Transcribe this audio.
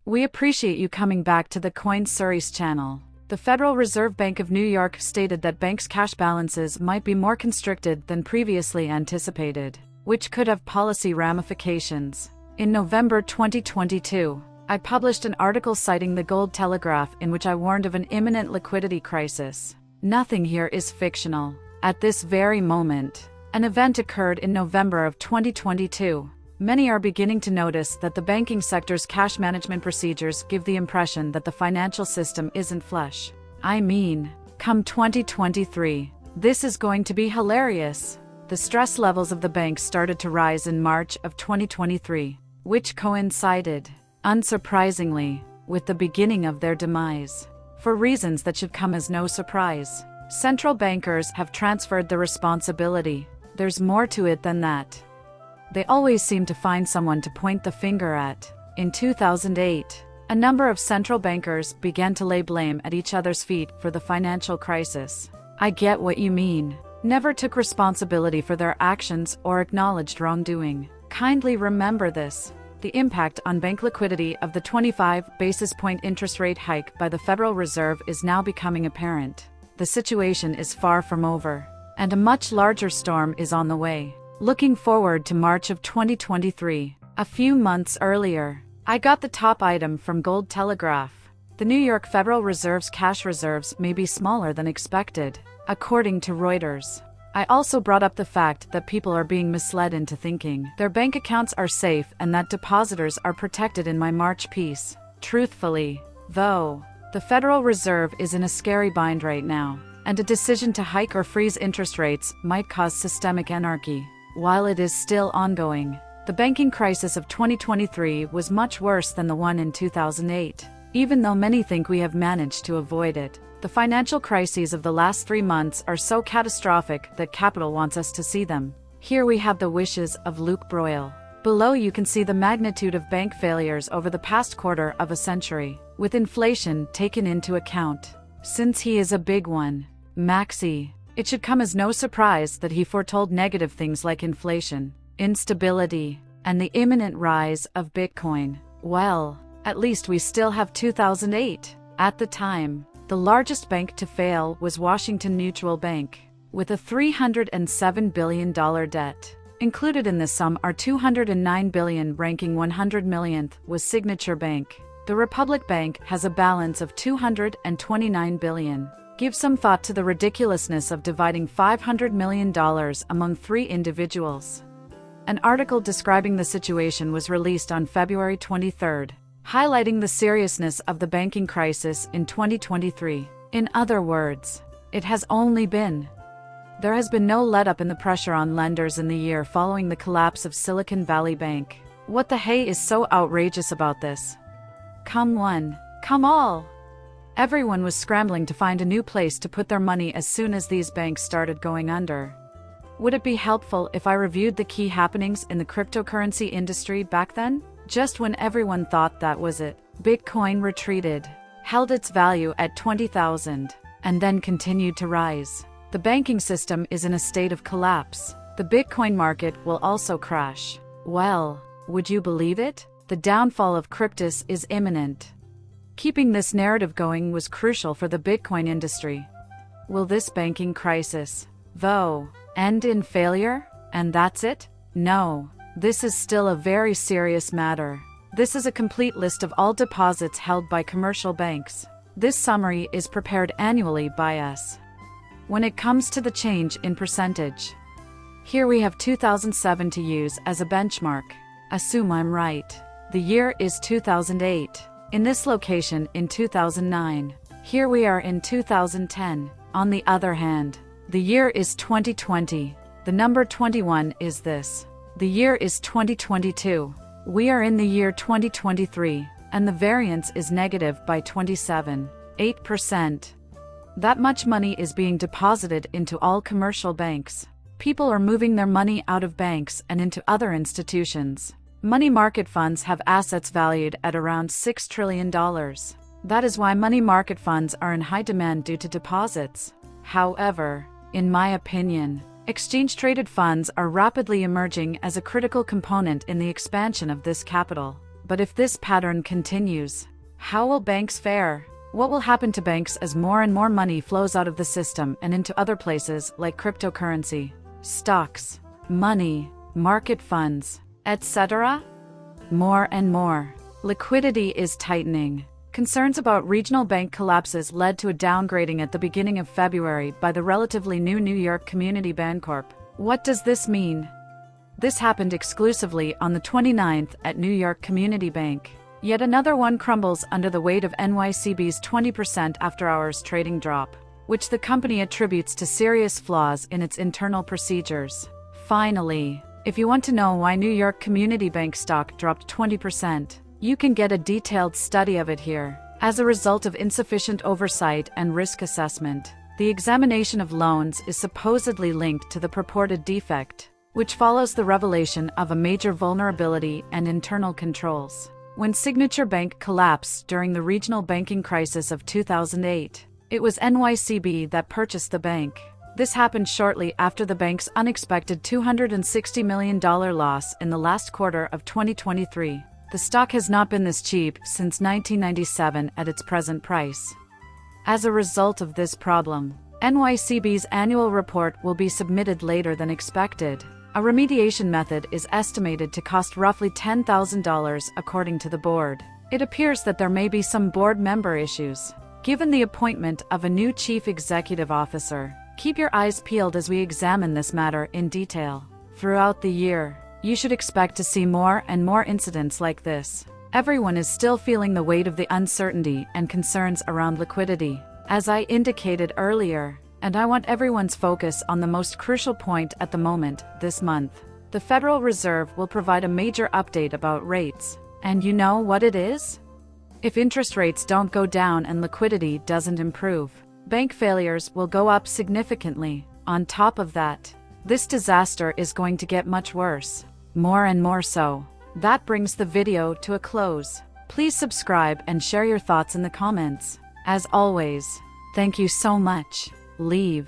We appreciate you coming back to the Coin Series channel. The Federal Reserve Bank of New York stated that banks' cash balances might be more constricted than previously anticipated, which could have policy ramifications. In November 2022, I published an article citing the Gold Telegraph in which I warned of an imminent liquidity crisis. Nothing here is fictional. At this very moment, an event occurred in November of 2022. Many are beginning to notice that the banking sector's cash management procedures give the impression that the financial system isn't flush. I mean, come 2023, this is going to be hilarious. The stress levels of the banks started to rise in March of 2023, which coincided, unsurprisingly, with the beginning of their demise. For reasons that should come as no surprise, central bankers have transferred the responsibility. There's more to it than that. They always seem to find someone to point the finger at. In 2008, a number of central bankers began to lay blame at each other's feet for the financial crisis. I get what you mean. Never took responsibility for their actions or acknowledged wrongdoing. Kindly remember this. The impact on bank liquidity of the 25 basis point interest rate hike by the Federal Reserve is now becoming apparent. The situation is far from over, and a much larger storm is on the way. Looking forward to March of 2023, a few months earlier, I got the top item from Gold Telegraph. The New York Federal Reserve's cash reserves may be smaller than expected, according to Reuters. I also brought up the fact that people are being misled into thinking their bank accounts are safe and that depositors are protected in my March piece. Truthfully, though, the Federal Reserve is in a scary bind right now, and a decision to hike or freeze interest rates might cause systemic anarchy. While it is still ongoing, the banking crisis of 2023 was much worse than the one in 2008. Even though many think we have managed to avoid it, the financial crises of the last 3 months are so catastrophic that Capital wants us to see them. Here we have the wishes of Luke Broyle. Below you can see the magnitude of bank failures over the past quarter of a century, with inflation taken into account. Since he is a big one, Maxi, it should come as no surprise that he foretold negative things like inflation, instability, and the imminent rise of Bitcoin. Well, at least we still have 2008. At the time, the largest bank to fail was Washington Mutual Bank, with a $307 billion debt. Included in this sum are $209 billion, ranking 100 millionth was Signature Bank. The Republic Bank has a balance of $229 billion. Give some thought to the ridiculousness of dividing $500 million among 3 individuals. An article describing the situation was released on February 23, highlighting the seriousness of the banking crisis in 2023. In other words, it has only been. There has been no let-up in the pressure on lenders in the year following the collapse of Silicon Valley Bank. What the hey is so outrageous about this? Come one, come all. Everyone was scrambling to find a new place to put their money as soon as these banks started going under. Would it be helpful if I reviewed the key happenings in the cryptocurrency industry back then? Just when everyone thought that was it, Bitcoin retreated, held its value at 20,000, and then continued to rise. The banking system is in a state of collapse. The Bitcoin market will also crash. Well, would you believe it? The downfall of cryptos is imminent. Keeping this narrative going was crucial for the Bitcoin industry. Will this banking crisis, though, end in failure? And that's it? No. This is still a very serious matter. This is a complete list of all deposits held by commercial banks. This summary is prepared annually by us. When it comes to the change in percentage, here we have 2007 to use as a benchmark. Assume I'm right. The year is 2008. In this location in 2009. Here we are in 2010. On the other hand, the year is 2020. The number 21 is this. The year is 2022. We are in the year 2023, and the variance is negative by 27.8%. That much money is being deposited into all commercial banks. People are moving their money out of banks and into other institutions. Money market funds have assets valued at around $6 trillion. That is why money market funds are in high demand due to deposits. However, in my opinion, exchange-traded funds are rapidly emerging as a critical component in the expansion of this capital. But if this pattern continues, how will banks fare? What will happen to banks as more and more money flows out of the system and into other places like cryptocurrency, stocks, money, market funds, etc.? More and more. Liquidity is tightening. Concerns about regional bank collapses led to a downgrading at the beginning of February by the relatively new New York Community Bancorp. What does this mean? This happened exclusively on the 29th at New York Community Bank. Yet another one crumbles under the weight of NYCB's 20% after-hours trading drop, which the company attributes to serious flaws in its internal procedures. Finally, if you want to know why New York Community Bank stock dropped 20%, you can get a detailed study of it here. As a result of insufficient oversight and risk assessment, the examination of loans is supposedly linked to the purported defect, which follows the revelation of a major vulnerability and internal controls. When Signature Bank collapsed during the regional banking crisis of 2008, it was NYCB that purchased the bank. This happened shortly after the bank's unexpected $260 million loss in the last quarter of 2023. The stock has not been this cheap since 1997 at its present price. As a result of this problem, NYCB's annual report will be submitted later than expected. A remediation method is estimated to cost roughly $10,000 according to the board. It appears that there may be some board member issues. Given the appointment of a new chief executive officer, keep your eyes peeled as we examine this matter in detail. Throughout the year, you should expect to see more and more incidents like this. Everyone is still feeling the weight of the uncertainty and concerns around liquidity, as I indicated earlier. And I want everyone's focus on the most crucial point at the moment, this month. The Federal Reserve will provide a major update about rates. And you know what it is? If interest rates don't go down and liquidity doesn't improve, bank failures will go up significantly. On top of that, this disaster is going to get much worse. More and more so. That brings the video to a close. Please subscribe and share your thoughts in the comments. As always, thank you so much. Leave.